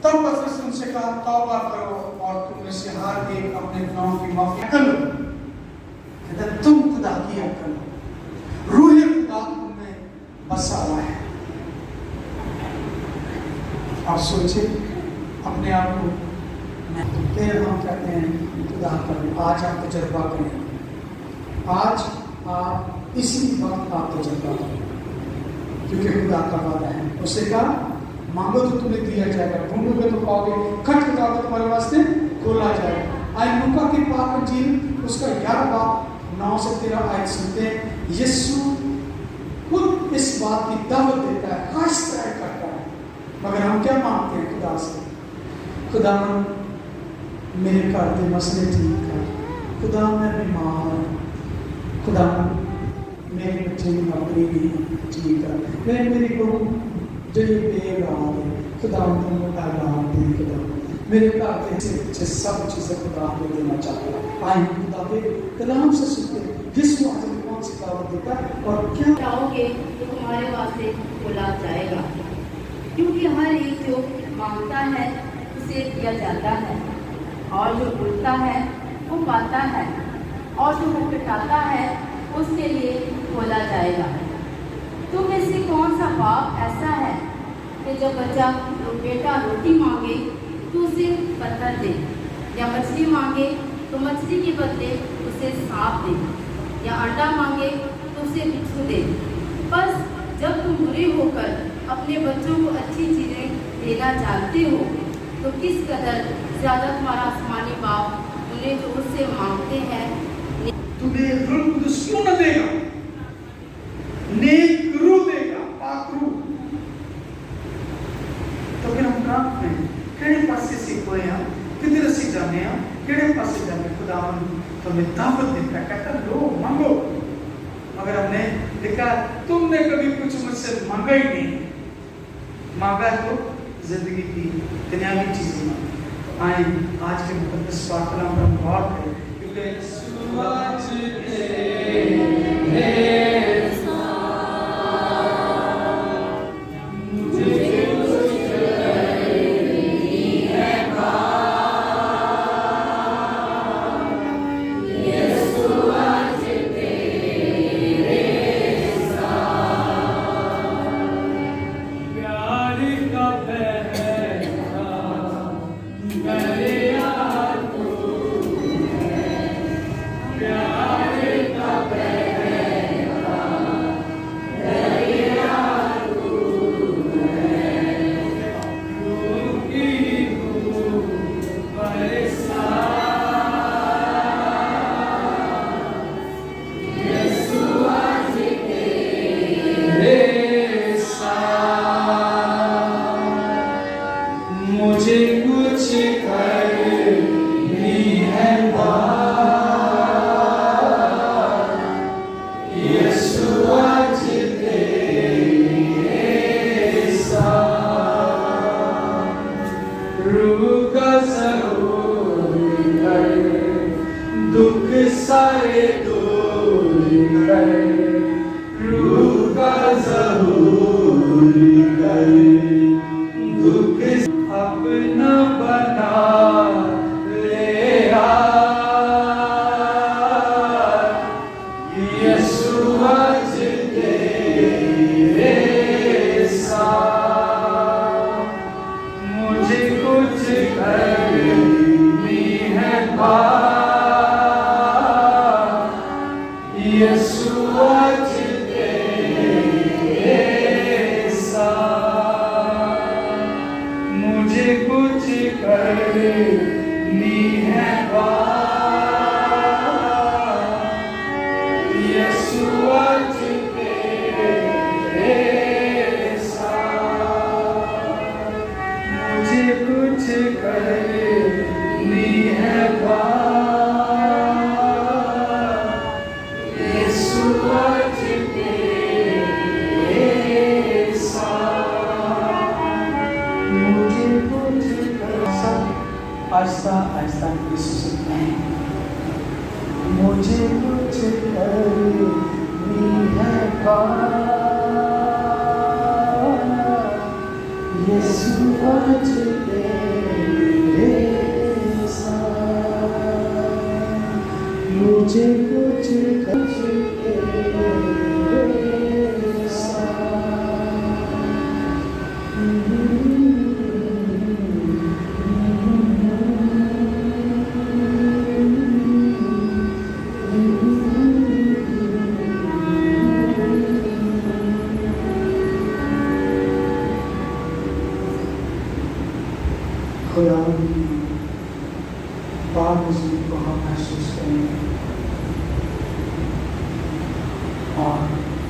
तब पतरस ने उनसे कहा, तौबा करो और तुम में से हर एक अपने गुनाहों की माफी कर लो। कहता तुम खुदा की अकल हो, रूह खुदा तुम में बसा हुआ है। आप सोचे अपने आप को। फिर हम कहते हैं खुदा करें, आज आप तजर्बा करें, आज आप इसी वक्त आप तजर्बा करें, क्योंकि खुदा का वादा है। उससे कहा मांगो तो तुम्हें दिया जाएगा, ढूंढोगे तो पाओगे, खटखटाओ तो तुम्हारे वास्ते खोला जाएगा। आई लूका की पाक इंजील उसका 11:9-13 सुनते हैं। यीशु खुद इस बात की दावत देता है, खासतौर करता है। मगर हम क्या मांगते हैं खुदा से? खुदा मेरे घर के मसले ठीक कर, खुदा मैं बीमार हूँ, खुदा मेरे बच्चे की नौकरी नहीं ठीक है, मेरी बहू जो ये बेगराम है, खुदा तुम आराम दे, खुदा मेरे घर के पीछे सब चीज़ें खुदा को देना चाहता है। आई खुदा के कलाम से सुनते जिस आज कौन सी दावत देता है और क्या चाहोगे तो तुम्हारे वास्ते खोला जाएगा, क्योंकि हर एक जो मांगता है उसे दिया जाता है, और जो ढूंढता है वो पाता है, और जो खटखटाता है उसके लिए खोला जाएगा। तुम में से कौन सा बाप ऐसा है कि जब बेटा रोटी मांगे तो उसे पत्थर दे, या मछली मांगे तो मछली के बदले उसे सांप दे, या अंडा मांगे तो उसे बिच्छू दे? बस जब तुम बुरे होकर अपने बच्चों को अच्छी चीज़ें देना जानते हो, तो किस कदर ज़्यादा तुम्हारा आसमानी बाप उन्हें जो उससे मांगते हैं तुम्हें रूह कुदस क्यों न देगा, नेक रूह देगा, पाक रूह। तो फिर हम काम करें, केड़े पासे सीखो हैं, किधर से जाने हैं, केड़े पासे जाने? खुदा तुम्हें दावत देता है, कहता लो मांगो। मगर हमने देखा तुमने कभी कुछ मुझसे मांगा ही नहीं, मांगा तो जिंदगी की दुनियावी चीजें मांगी। तो आए आज के मुकद्दस पाक कलाम पर हम गौर करें, क्योंकि आहिस्ता आहिस्ता सुनते हैं, मुझे कुछ करनी है यीशु आज मुझे कुछ के खुदा बावजूद को हम महसूस करेंगे और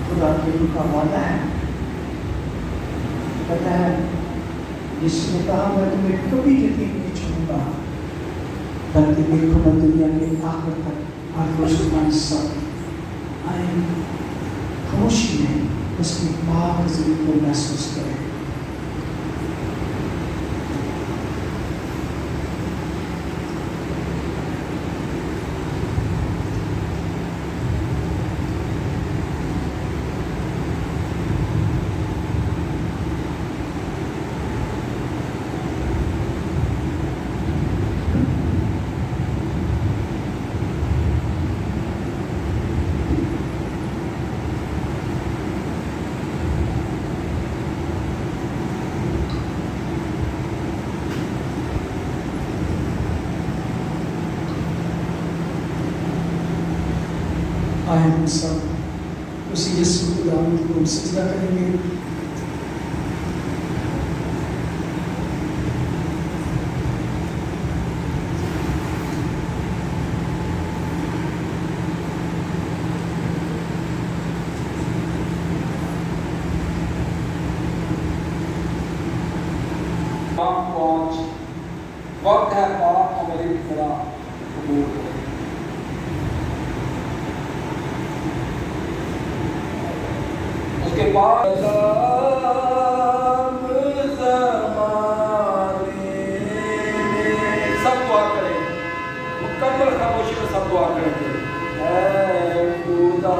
खुदा के रूह का वादा है, कहता है जिसने कहा मैं तुम्हें कभी यकीन नहीं छोड़ूंगा, बल्कि देखो मैं दुनिया के आखिर तक आत्मसम्मान सब आए खामोशी में उसकी बावजूद को महसूस करें। आए हम सब उसी यीशु खुदावंद को सजदा करेंगे। वक्त है पाक हमारी खुदा कबूल करें। उसके बाद सब दुआ करें, मुकम्मल खामोशी में सब दुआ करेंगे। ऐ खुदा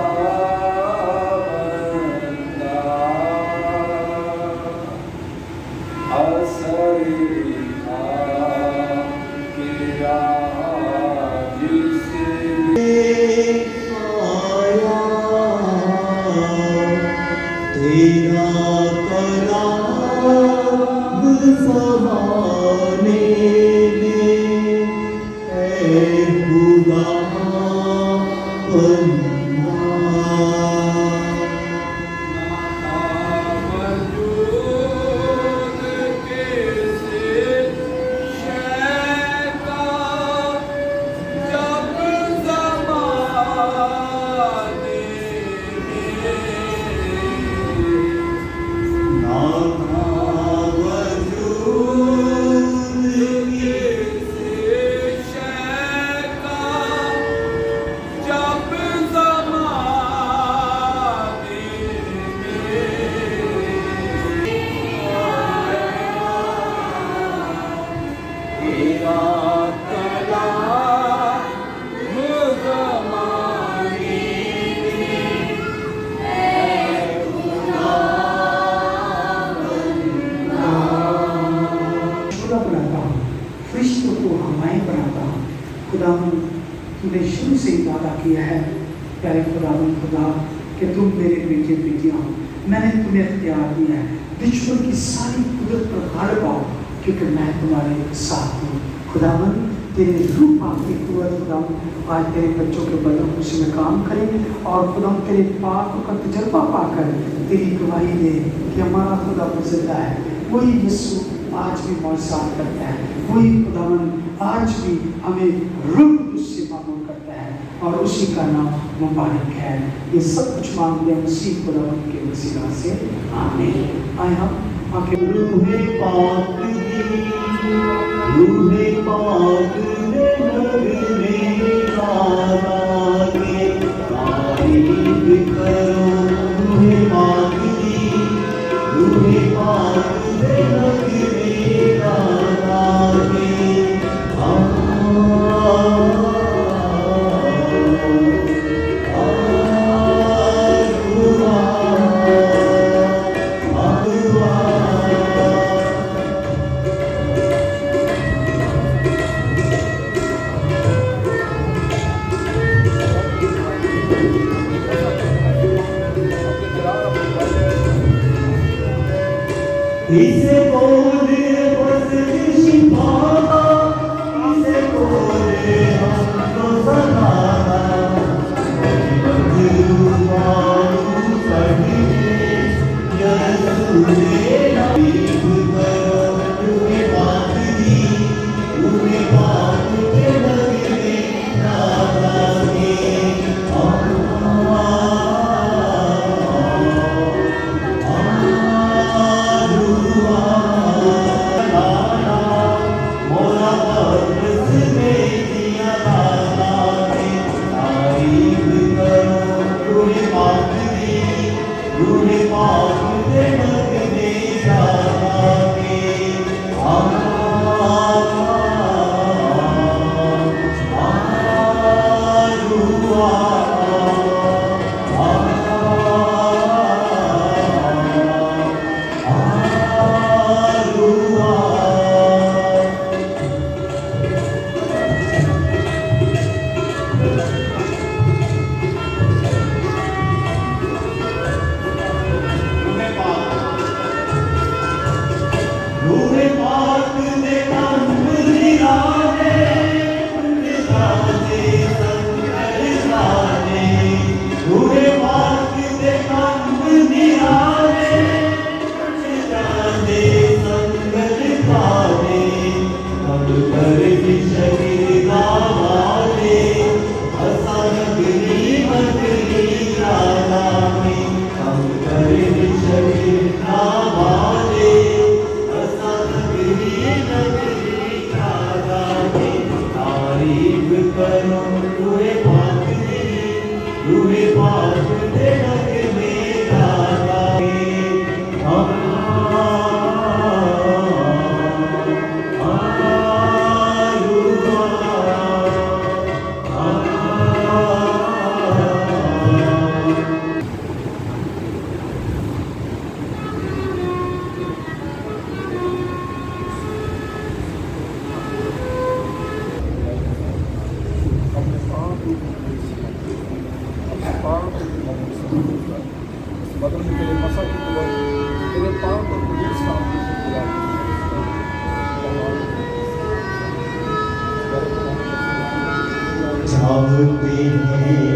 तुमने शुरू से ही वादा किया है प्यारे खुदावंद खुदा कि तुम मेरे बेटे बेटियां हो, मैंने तुम्हें इख्तियार दिया है, दुश्मन की सारी कुदरत पर गालिब आओ क्योंकि मैं तुम्हारे साथ हूँ। खुदावंद तेरे रूह पाक की कुव्वत खुदावंद आज तेरे बच्चों के बदन खुशी में काम करें और खुदावंद तेरे पाक का तजर्बा पाकर तेरी गवाही दे कि हमारा खुदा जिंदा है। वही यीशु आज भी मौजूद करता है, वही खुदावंद आज भी हमें रूह उससे मालूम करता है और उसी का नाम मुबारक है। ये सब कुछ मांगते हैं उसी खुदावंद के वसीला से, आमीन। आए हम आके रूहे पाक लगने आगे तारीफ करो। रूहे पाक लगने आगे इसे बोले बस शिफाना, इसे बोले हमको सलाना, बदलुआनु सही यसूले नबीब करो तुम्हें बात दी, तुम्हें बात के लगने ना लागे बदलने के लिए मसा की तुरंत तेरे पाँव को पुलिस सामने से पूरा चाहते हैं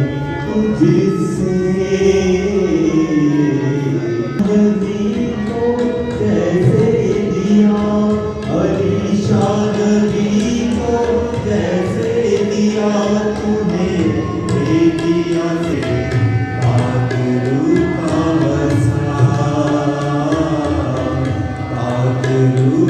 तुझसे नबी को कैसे दिया, अलीशान नबी को कैसे दिया, तूने बेटियां से कातरू का बसा, कातरू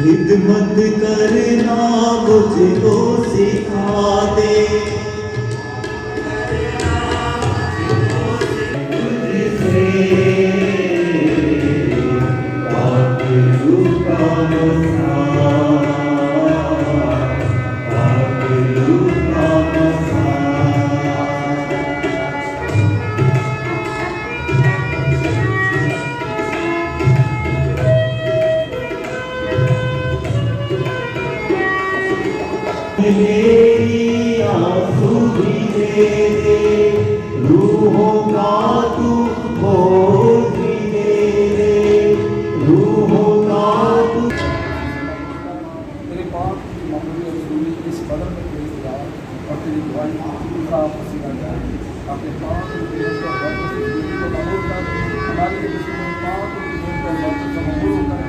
खिदमत करना मुझको सिखा दे, तुझसे कातरू का बसा, कातरू का बसा। मेरी आंसू भी दे दे, रूहों का तू बोझ भी दे दे, रूहों का तू तेरे पाँव की मामूली और सूरी इस बदन में तेरी दुआ और तेरी दुआई का पसीना जाए, अपने पाँव को तेरे को बर्फ से दूरी को ममूल कर, हमारे लिए दुश्मन पाँव को तेरे को बर्फ से ममूल कर,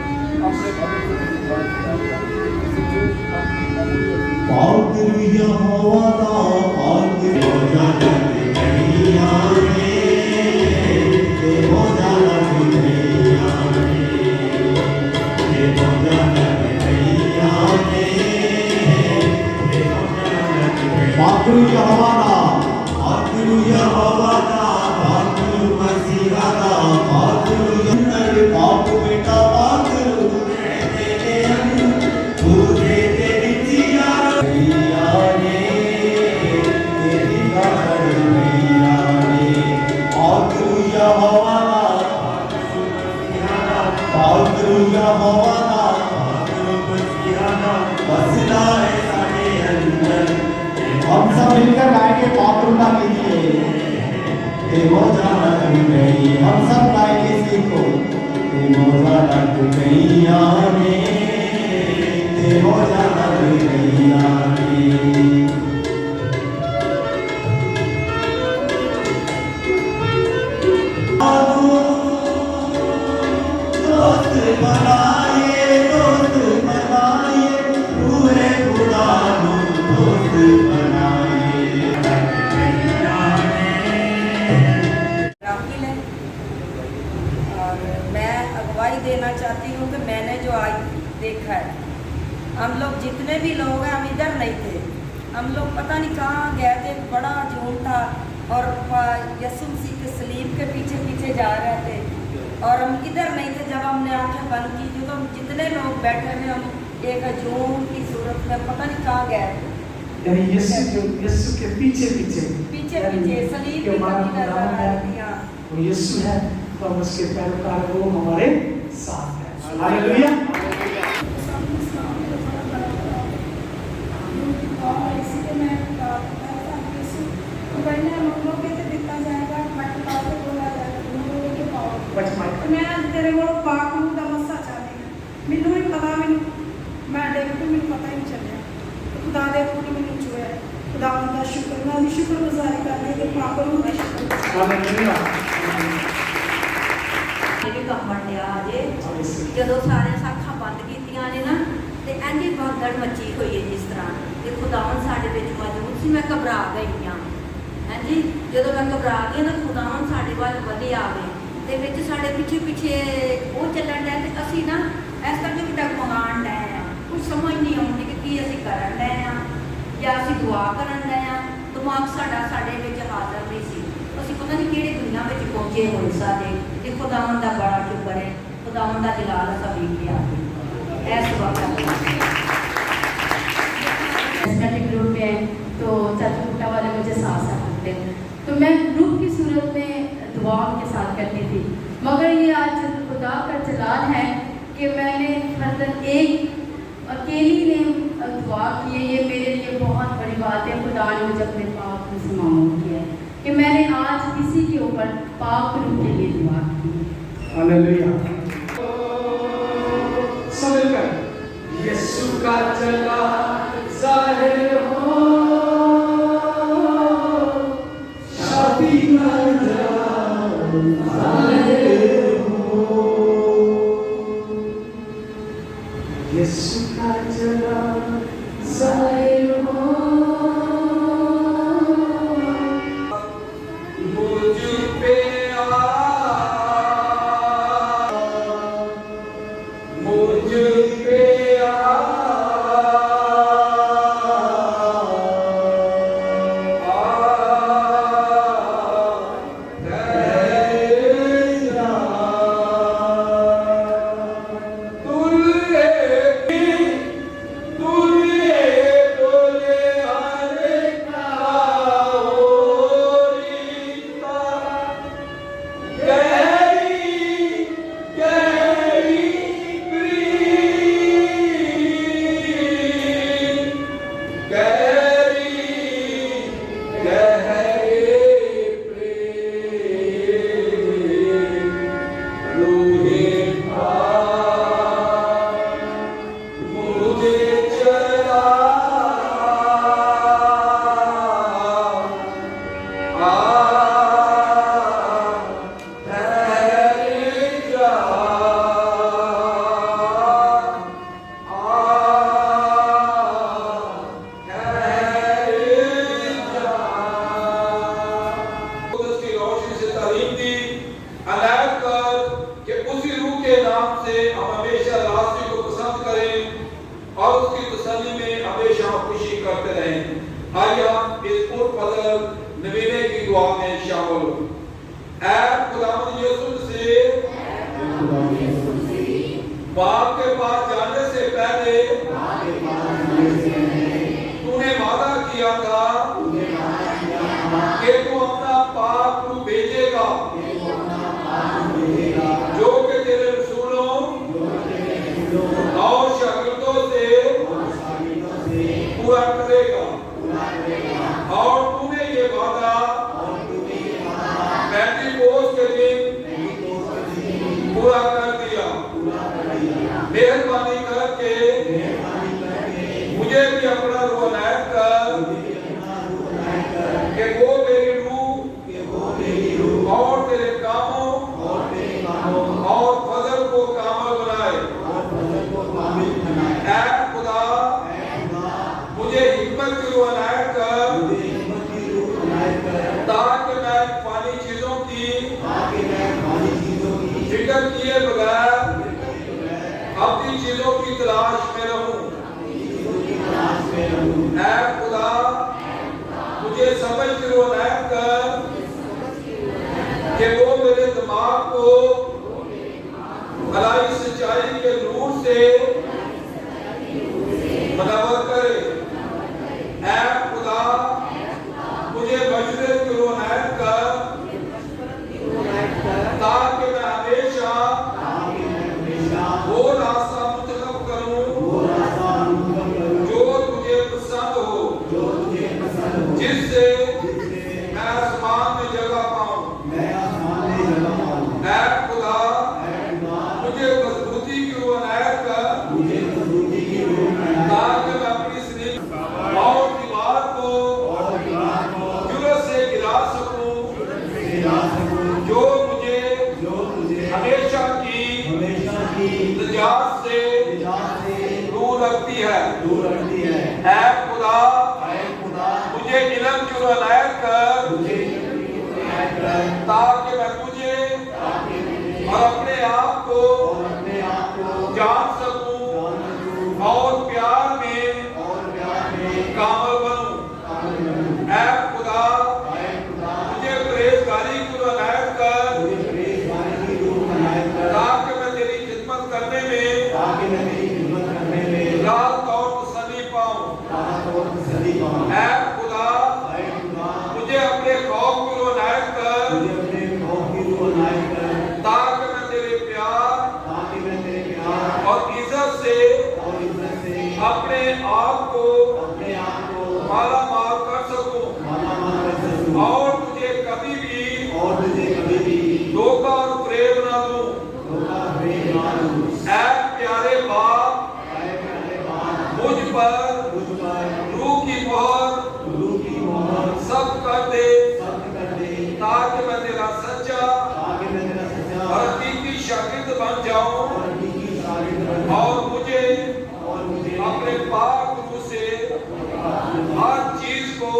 अपने बदन से तेरी दुआई किया जाए, इससे जो अपनी मामूली और पागल यहोवा का पागल हो जाना दुनिया में, हो जाना दुनिया में, हो जाना दुनिया में, पागल यहोवा का, पागल यहोवा का, पागल मसीहा का, पागल यन्नर पाप बेटा पागल तेरे तू दे तेरी जिया हम सब मिलकर गाएंगे पात्रुता के लिए। ते मौजा लग गई। हम सब गाएंगे सीखो। ते मौजा लग गई आने, ते मौजा लग गई आने। दोस्त बनाए, दोस्त बनाए, रूहे खुदा को दोस्त बनाए। राखिल है और मैं अगवाई देना चाहती हूँ कि मैंने जो आज देखा है, हम लोग जितने भी लोग हैं हम इधर नहीं थे, हम लोग पता नहीं कहाँ गए थे, बड़ा झूम था और यीशु मसीह के सलीब के पीछे पीछे जा रहे थे और हम इधर नहीं थे। जब हमने आंखें बंद की थी तो हम जितने लोग बैठे थे हम एक हजूम की सूरत में पता नहीं कहाँ गए थे। यानी यीशु के पीछे पीछे पीछे पीछे सलीब की नजर आ रही है। वो यीशु है तो हम उसके पैरोकार वो हमारे साथ है। हालेलुया। मैं तेरे को पाक रूह का मस्सा चाहती हूँ, मैनू नहीं पता, मैं डेग तो मैनू पता ही नहीं चलिया। खुदा दे रूह ने मैनू छुआ, खुदा का शुक्र, मैं उसकी शुक्रगुजारी कर रही हूँ कि पाक रूह का शुक्र। हालेलुया। मेरे काम बढ़िया अजे जो सारे साखा बंद कीतियां ने ना ते इंज भगदड़ मची हुई है जिस तरह ते खुदावन साडे विच मौजूद सी। मैं घबरा गई हाँ जी, जो मैं घबरा गई ना खुदावन साडे वल वधे आवे ते विच साडे पिछे पिछे वो चलन डे ते असीं ना इस करके कि डगमगाण डे आ, कुछ समझ नहीं आउंदी कि की असीं करन डे आ या असीं दुआ करन डे आ। दिमाग साडा साडे विच हाਜ਼र नहीं सी, असीं पता नहीं किहड़ी दुनिया विच पहुंचे होए साडे ते खुदावन दा बड़ा शुक्र है, खुदावन दा जलाल असां वेखिया इस वक्त ग्रुप में। तो चाचा कुटा वाले मुझे साथ साथ रखते हैं तो मैं ग्रुप की सूरत में दुआ के साथ करती थी, मगर ये आज खुदा का जलाल है कि मैंने हरदम एक अकेली ने दुआ की है। ये मेरे लिए बहुत बड़ी बात है। खुदा ने मुझे अपने पाक रूह से मामूल किया है कि मैंने आज किसी के ऊपर पाक रूह के लिए दुआ की है। हालेलुया। सब मिलकर यीशु का जलाल ज़ाहिर हो, शाफी का जलाल ज़ाहिर हो, यीशु का जलाल ज़ाहिर हो। मुझ पे बाप के पास जाने से पहले तूने वादा किया था कि तू अपना पाक रूह भेजेगा जो कि तेरे रसूलों और शागिर्दों से पूरा करेगा। और तूने ये वादा कि वो मेरे दिमाग को भलाई सच्चाई के नूर से मुनव्वर करे। ऐ खुदा मुझे मशरिक़ की रोनायत कर, ताकि मैं हमेशा वो रास्ता मुंतखब करूं जो तुझे पसंद हो, जिससे मैं आसमान में जगह पाऊं। ऐ खुदा मुझे मजबूती की रोनायत कर, ताकि मैं अपनी सलीम और दीवार को जुर्रत से गिरा सकूं, जो मुझे हमेशा की निजात से दूर रखती है। ऐ खुदा मुझे इल्म की रोनायत कर, ताकि मैं तुझे और अपने आप को जान सकूं और प्यार में कामल बनूं। ऐ खुदा मुझे परहेजगारी की रोनायत कर, ताकि मैं तेरी खिदमत करने में रात और तसल्ली पाऊं। ऐ खुदा मुझे अपने खौफ की रोनायत कर, ताकि मैं तेरे प्यार और इज्जत से अपने आप को माला माल कर सकूं और तुझे कभी भी धोखा और प्रेम ना दूं। ऐ प्यारे बाप मुझ पर रूह की मोहर सब कर दे, ताकि मैं तेरा सच्चा और हकीकी शागिर्द बन जाऊं और मुझे अपने पाक रूह से हर चीज को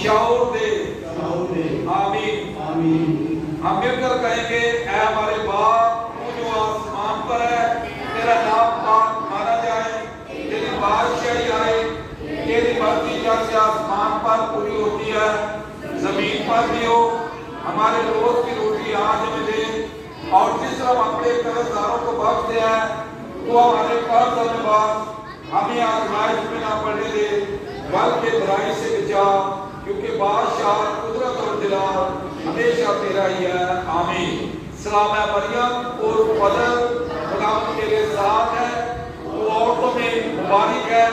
शऊर दे। आमीन। हम मिलकर कहेंगे, ऐ हमारे बाप तू जो आसमान पर है, तेरा नाम पाक माना जाए, तेरी बादशाही आए, तेरी मर्जी जैसे आसमान पर पूरी होती है जमीन पर भी हो। हमारे रोज की रोटी आज हमें दे, और जिस तरह हम अपने कर्जदारों को बख्श दिया है, वो हमारे कर्ज और निवास हमें आजमाइश में ना पड़ने दे, बल्कि बुराई से बचा, क्योंकि बादशाह कुदरत और जलाल हमेशा तेरा ही है। आमीन। सलाम है मरियम और फजल, खुदा तेरे साथ है, वो औरतों में मुबारक है,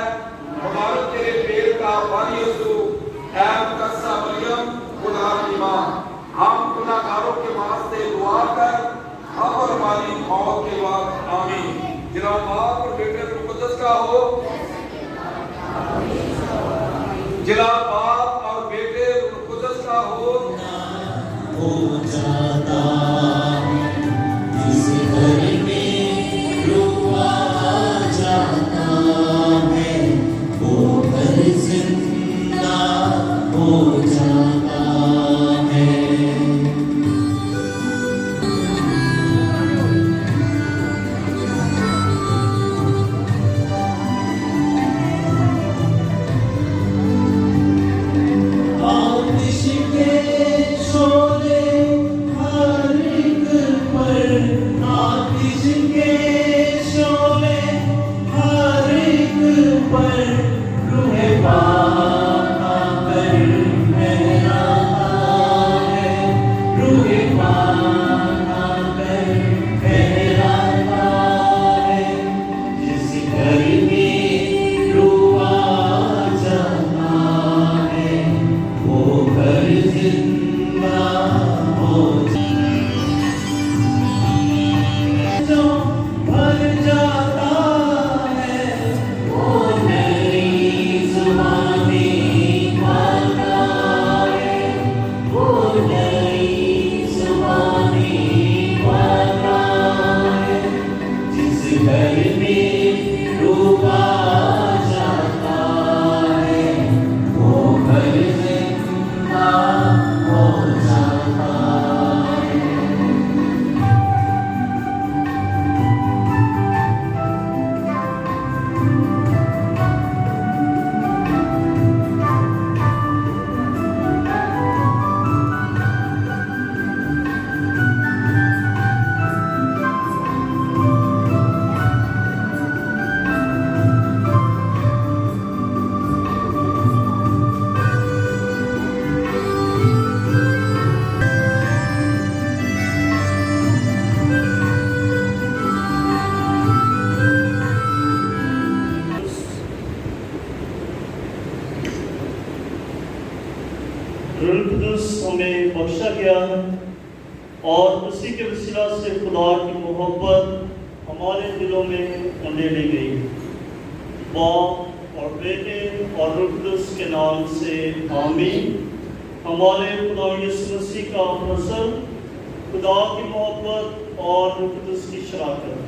मुबारक तेरे पेट का फल यीशु। ऐ मुकद्दसा मरियम खुदा की मां, हम गुनाहगारों के वास्ते दुआ कर, अब और हमारी मौत के वक्त। आमीन। जनाब बाप और बेटे रूह कुद्दस का हो, जनाब बाप और बेटे रूह कुद्दस का हो जाता इस घर में रुआ जाता है, वो घर जिंदा हो जाता है। पर रूह पाक कर रूह कुदुस हमें बख्शा गया है और उसी के वसीला से खुदा की मोहब्बत हमारे दिलों में उंडेली गई। बाप और बेटे और रूह कुदुस के नाम से आमीन। हमारे खुदा यीशु मसीह का फजल, खुदा की मोहब्बत और रूह कुदुस की शराकत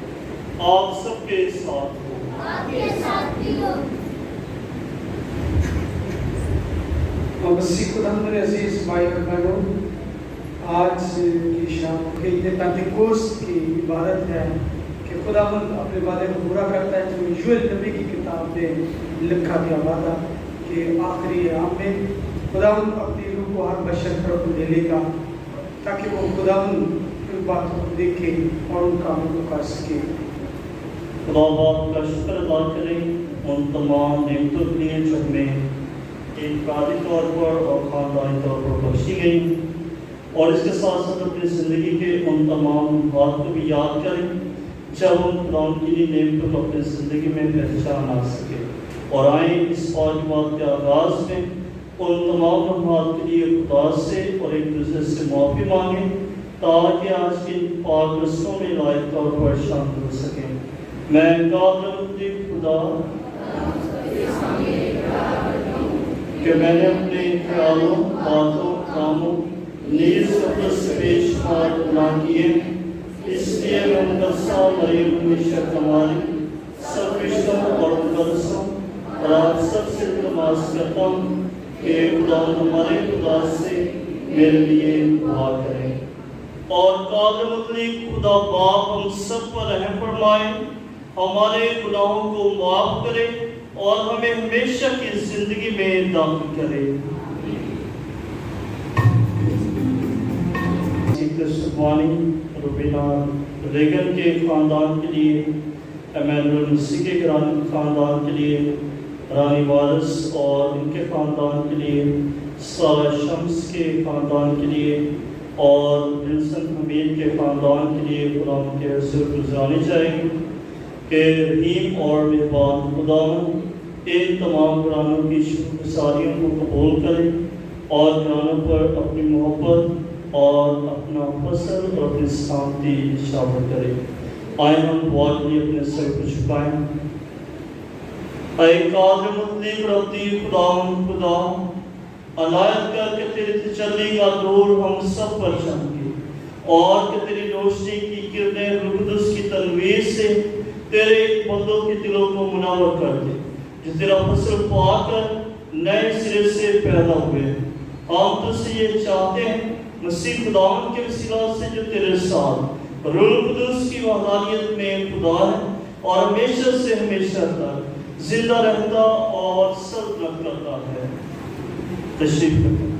आप सबके साथ हो। आपके साथ भी हो। मसीह खुदा मेरे अजीज भाई और बहनों, आज की शाम ईद पेंतिकोस्त की इबादत है कि खुदावंद अपने वादे को पूरा करता है जो यूएल नबी की किताब में लिखा गया वादा कि आखिरी आम में खुदावंद अपनी रूह को हर बशर पर ले लेगा ताकि वो खुदावंद उन बातों को देखे और उन कामों को कर सके। खुदा बाप का शुक्र अदा करें उन तमाम नेमतों के लिए जो हमें इनफरादी तौर पर और ख़ानदानी तौर पर बख्शी गई, और इसके साथ साथ अपनी ज़िंदगी के उन तमाम बात को भी याद करें जब हम खुदा की नेमतों को अपनी ज़िंदगी में पहचान आ सके। और आए इस पाँच बात के आगाज़ में उन तमाम लम्हात के लिए खुदा से और एक दूसरे से माफ़ी मांगें ताकि आज के पाक रस्मों में लायक तौर पर शामिल हो सकें। मैं कादर खुदा कि मैंने अपने ख्यालों, बातों, कामों, नीज़ बेशुमार गुनाह किए, इसलिए मैं मुकद्दसा मरीम हमेशा कमारी सब रिश्तों और मुकद्दसों और आप सबसे नमाज करता हूँ कि खुदा हमारे खुदा से मेरे लिए दुआ करें। और कादर मुतलिक खुदा बाप हम सब पर रहम फरमाए, हमारे गुनाहों को माफ़ करे और हमें हमेशा की जिंदगी में दाखिल करे। रुबीना रेगन के ख़ानदान के लिए, एमैनुअल मसीह के ख़ानदान के लिए, रानी वारिस और इनके ख़ानदान के लिए, सारा शम्स के ख़ानदान के लिए और विल्सन हमीद के ख़ानदान के लिए खुदा के हुज़ूर गुज़ारनी चाहिए कि रहीम और मेहरबान खुदा इन तमाम कुरानों की शुक्रगुज़ारियों को कबूल करें और कुरानों पर अपनी मोहब्बत और अपना फजल और अपनी शांति शामिल करें। आए हम दुआ के लिए अपने सर को झुकाएं। ऐ कादिर मुतलिक रब्बी खुदा अनायत कर के तेरे तजल्ली का नूर हम सब पर चमके और कि तेरी रोशनी की किरणें रूह कुदस की तनवीर से तेरे बंदों के दिलों को मुनव्वर कर दे जो तेरा फजल पाकर नए सिरे से पैदा हुए। हम तुझसे ये चाहते हैं मसीह खुदावन के वसीला से जो तेरे साथ रूह कुदस की वहदानियत में खुदा है और हमेशा से हमेशा तक जिंदा रहता और सल्तनत करता है। तशरीफ रखें।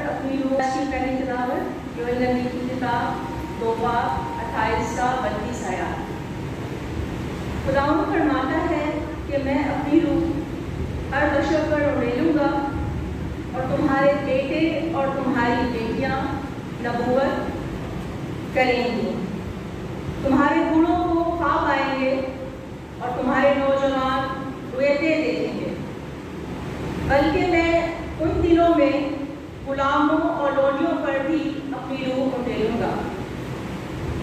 अपनी रोशी करने की दावत यूएल नबी की किताब 2:28-32 आयत। खुदावंद फरमाता है कि मैं अपनी रूह हर बशर पर उड़ेलूंगा और तुम्हारे बेटे और तुम्हारी बेटियां नबूवत करेंगी, तुम्हारे बूढ़ों को ख्वाब आएंगे और तुम्हारे नौजवान रुएते देखेंगे। बल्कि मैं उन दिनों में गुलामों और लोनियों पर भी अपनी रूह उंडेलूंगा।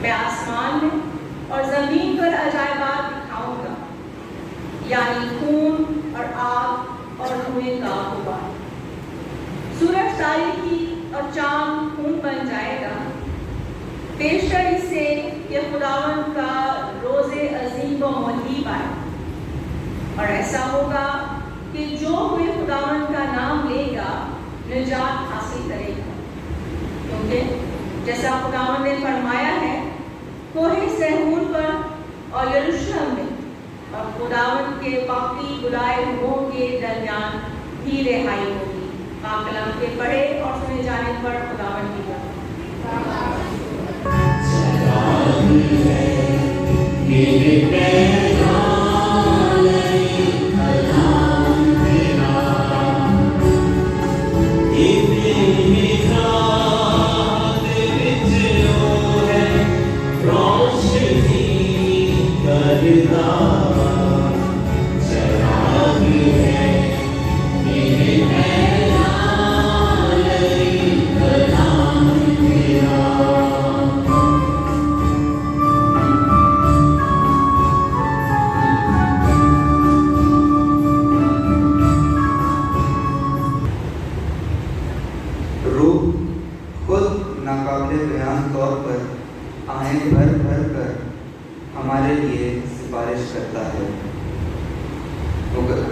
मैं आसमान में और ज़मीन पर अजायबात दिखाऊंगा, यानी खून और आग और धुएं का हुआ। सूरज तारीकी और चांद खून बन जाएगा। पेशतर इससे कि खुदावंद का रोज़े अजीम व मुजीब आए, और ऐसा होगा कि जो कोई खुदावंद का नाम लेगा निजात हासिल करेगा। क्योंकि जैसा खुदावंद ने फरमाया है, कोहे सहून पर और यरूशलेम में और खुदावंद के बाकी बुलाए हुओं के दरमियान भी रिहाई होगी। कलाम के पढ़े और सुने जाने पर खुदावंद की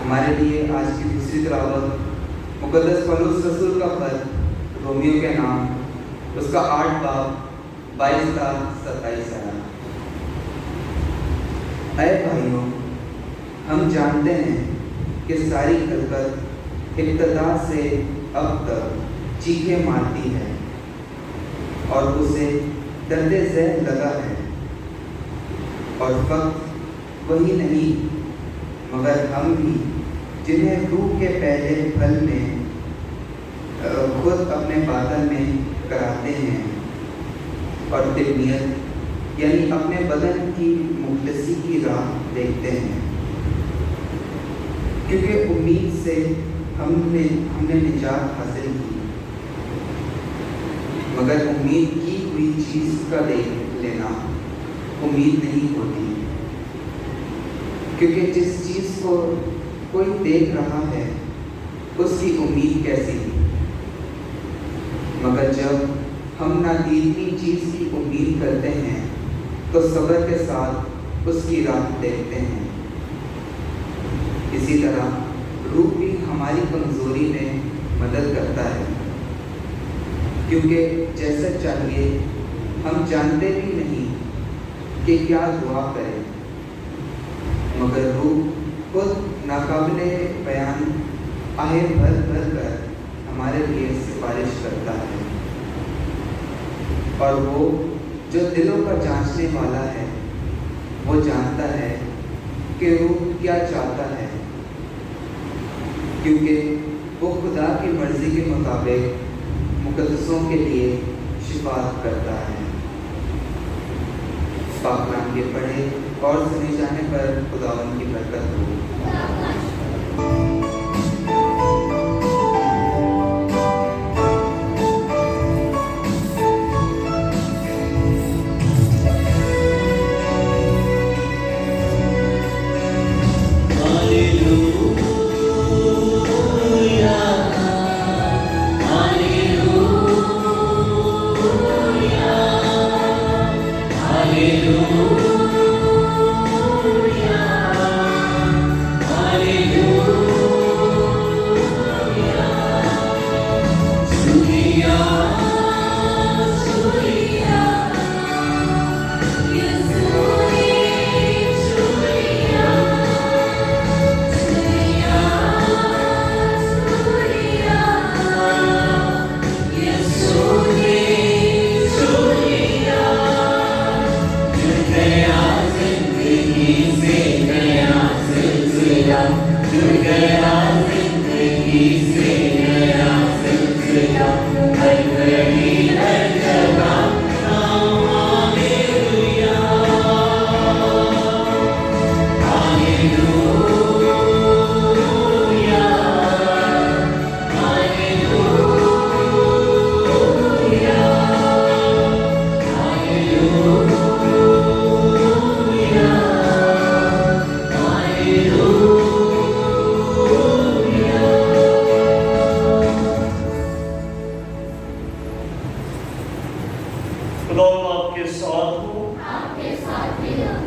हमारे लिए आज की दूसरी तिलावत मुकद्दस पौलुस रसूल का खत रोमियो के नाम उसका 8 बाब 22-27 आया। ऐ भाइयों, हम जानते हैं कि सारी खलकत इब्तदा से अब तक चीखे मारती है और उसे दर्द ज़हर लगा है, और वक्त वही नहीं मगर हम भी जिन्हें रूह के पहले फल में खुद अपने बादल में कराते हैं और तिबनियत यानी अपने बदन की मुखलसी की राह देखते हैं, क्योंकि उम्मीद से हमने निजात हासिल की। मगर उम्मीद की हुई चीज़ का देख लेना उम्मीद नहीं होती, क्योंकि जिस चीज़ को कोई देख रहा है उसकी उम्मीद कैसी। मगर जब हम नादीदी चीज़ की उम्मीद करते हैं तो सब्र के साथ उसकी राह देखते हैं। इसी तरह रूह भी हमारी कमज़ोरी में मदद करता है, क्योंकि जैसा चाहिए हम जानते भी नहीं कि क्या दुआ करें, मगर रूह खुद नाकाबिले बयान आहे भर भर कर हमारे लिए सिफारिश करता है। और वो जो दिलों का जांचने वाला है वो जानता है कि रूह क्या चाहता है, क्योंकि वो खुदा की मर्जी के मुताबिक मुकद्दसों के लिए शिफात करता है। पाक कलाम के पढ़े और सुने जाने पर खुदावंद की बरकत हो।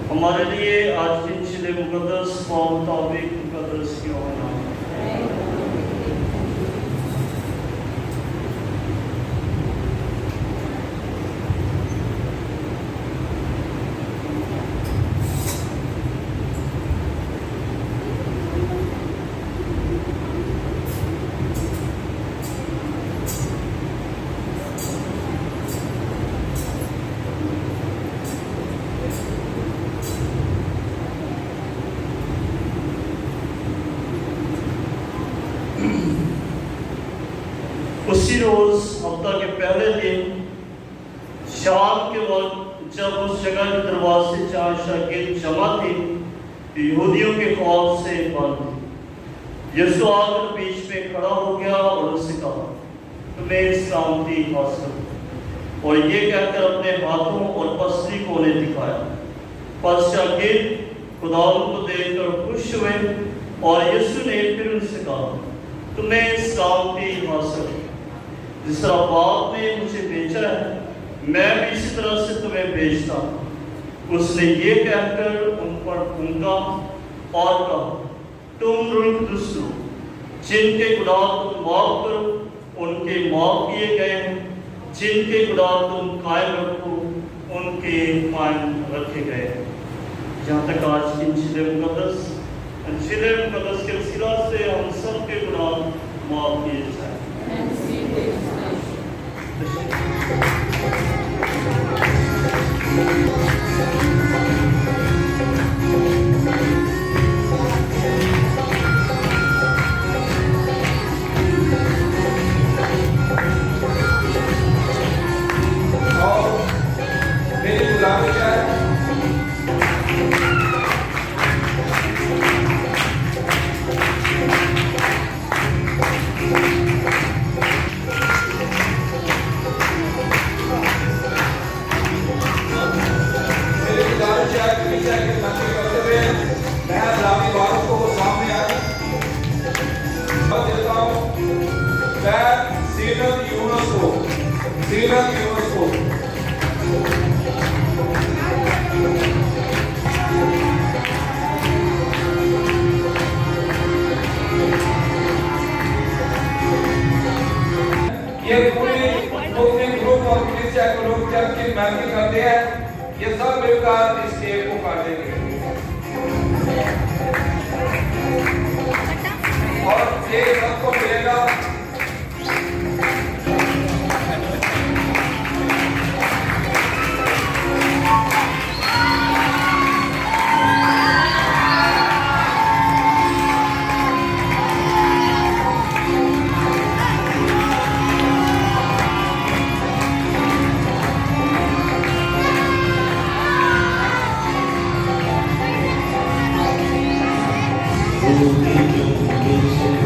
हमारे लिए आज दिन चिले मुकद्दस मुताबिक मुकद्दस क्यों होना। रोज हफ्ता के पहले दिन शाम के वक्त जब उस जगह के दरवाजे जहाँ शागिर्द जमा थे, यहूदियों के खौफ से बंद थे। यीशु आकर बीच में खड़ा हो गया और उससे कहा, तुम्हें सलामती हासिल, और ये कहकर अपने हाथों और पसली को उन्हें दिखाया। पर शागिर्द खुदावंद को देखकर खुश हुए और यीशु ने फिर उनसे कहा, तुम्हें सलामती हासिल, जिस तरह बाप ने मुझे भेजा है मैं भी इसी तरह से तुम्हें भेजता हूं। उसने ये कहकर उन पर फूंका और कहा, तुम रूह दुष्ट हो, जिनके गुनाह तुम माफ करो उनके माफ किए गए हैं, जिनके गुनाह तुम कायम रखो उनके कायम रखे गए हैं। जहाँ तक आज की इंजील मुकद्दस के वसीला से हम सब के गुनाह माफ किए जाए। मेरी गुलामी क्या है? ये पूरी ग्रुप और कलीसिया के लोग जब की महफिल करते हैं, ये सब मिलकर इस केक को काटेंगे और ये सबको मिलेगा। Thank you.